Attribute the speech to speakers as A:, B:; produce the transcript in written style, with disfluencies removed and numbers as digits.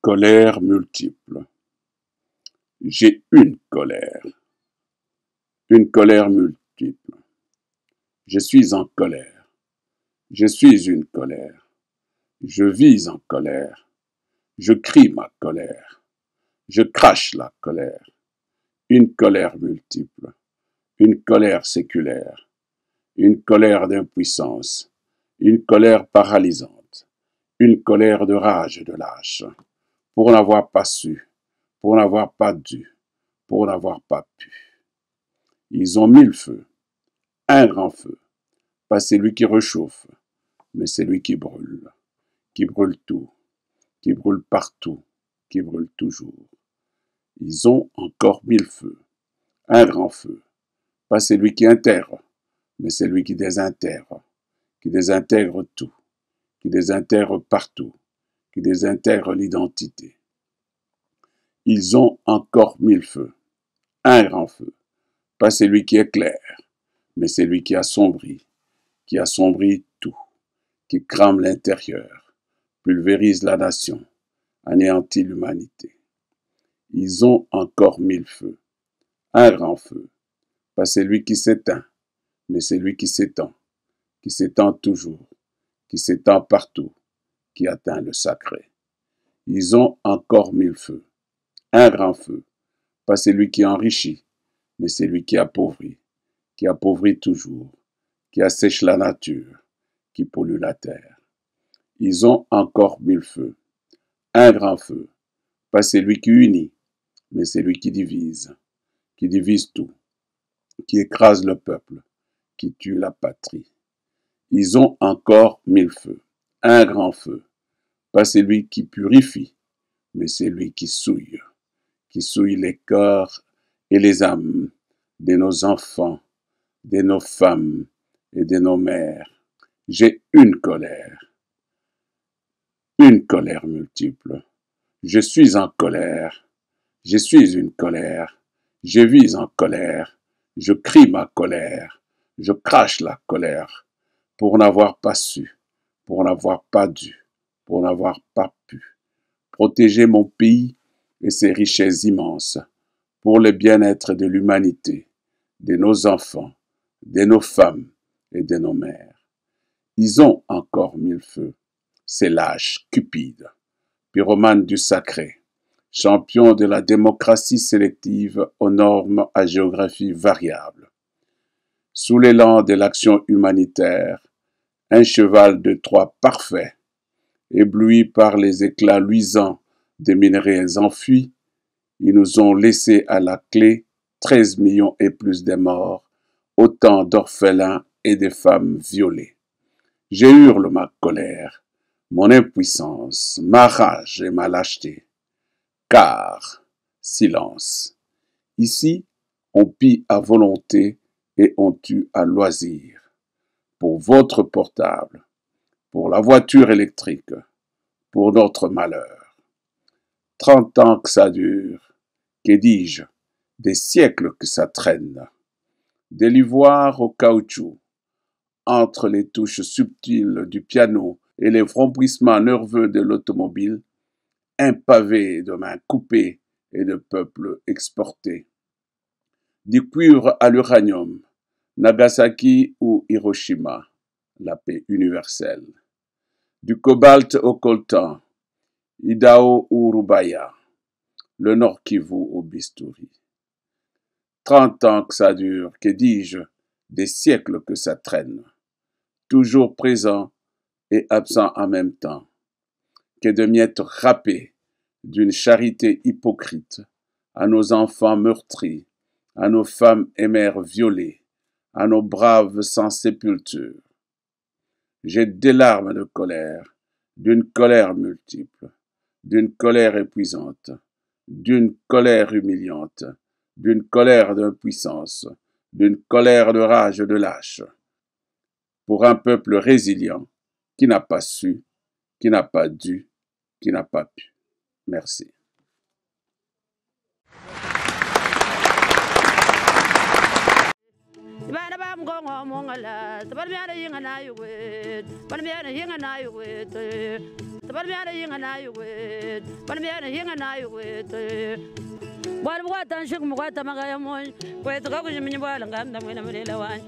A: Colère multiple. J'ai une colère multiple. Je suis en colère. Je suis une colère. Je vis en colère. Je crie ma colère. Je crache la colère. Une colère multiple. Une colère séculaire. Une colère d'impuissance. Une colère paralysante. Une colère de rage et de lâche. Pour n'avoir pas su. Pour n'avoir pas dû. Pour n'avoir pas pu. Ils ont mis le feu. Un grand feu. Pas celui qui réchauffe, mais celui qui brûle tout, qui brûle partout, qui brûle toujours. Ils ont encore mis le feu, un grand feu, pas celui qui intègre, mais celui qui désintègre tout, qui désintègre partout, qui désintègre l'identité. Ils ont encore mis le feu, un grand feu, pas celui qui éclaire, mais celui qui assombrit tout, qui crame l'intérieur, pulvérise la nation, anéantit l'humanité. Ils ont encore mis le feu, un grand feu, pas celui qui s'éteint, mais celui qui s'étend toujours, qui s'étend partout, qui atteint le sacré. Ils ont encore mis le feu, un grand feu, pas celui qui enrichit, mais celui qui appauvrit toujours, qui assèche la nature, qui pollue la terre. Ils ont encore mis le feu, un grand feu, pas celui qui unit, mais celui qui divise tout, qui écrase le peuple, qui tue la patrie. Ils ont encore mis le feu, un grand feu, pas celui qui purifie, mais celui qui souille les corps et les âmes de nos enfants, de nos femmes et de nos mères. J'ai une colère multiple. Je suis en colère. Je suis une colère. Je vis en colère. Je crie ma colère. Je crache la colère pour n'avoir pas su, pour n'avoir pas dû, pour n'avoir pas pu. Protéger mon pays et ses richesses immenses pour le bien-être de l'humanité, de nos enfants, de nos femmes et de nos mères. Ils ont encore mis le feu. Ces lâches, cupides, pyromanes du sacré, champions de la démocratie sélective aux normes à géographie variable. Sous l'élan de l'action humanitaire, un cheval de Troie parfait, ébloui par les éclats luisants des minerais enfuis, ils nous ont laissé à la clé 13 millions et plus de morts, autant d'orphelins et de femmes violées. Je hurle ma colère, mon impuissance, ma rage et ma lâcheté. Car, silence. Ici, on pille à volonté et on tue à loisir. Pour votre portable, pour la voiture électrique, pour notre malheur. 30 ans que ça dure, que dis-je, des siècles que ça traîne. De l'ivoire au caoutchouc, entre les touches subtiles du piano et les vrombissements nerveux de l'automobile, un pavé de mains coupées et de peuples exportés. Du cuivre à l'uranium, Nagasaki ou Hiroshima, la paix universelle. Du cobalt au coltan, Idaho ou Rubaya, le Nord Kivu au bistouri. 30 ans que ça dure, que dis-je, des siècles que ça traîne, toujours présent et absent en même temps, que de miettes râpées d'une charité hypocrite à nos enfants meurtris, à nos femmes et mères violées, à nos braves sans sépulture. J'ai des larmes de colère, d'une colère multiple, d'une colère épuisante, d'une colère humiliante, d'une colère d'impuissance, d'une colère de rage de lâche, pour un peuple résilient qui n'a pas su, qui n'a pas dû, qui n'a pas pu. Merci.
B: Bwana mwata nshik mwata magaya moy, kwetu kakujiminyi bwana ngamda mwena mlela wani.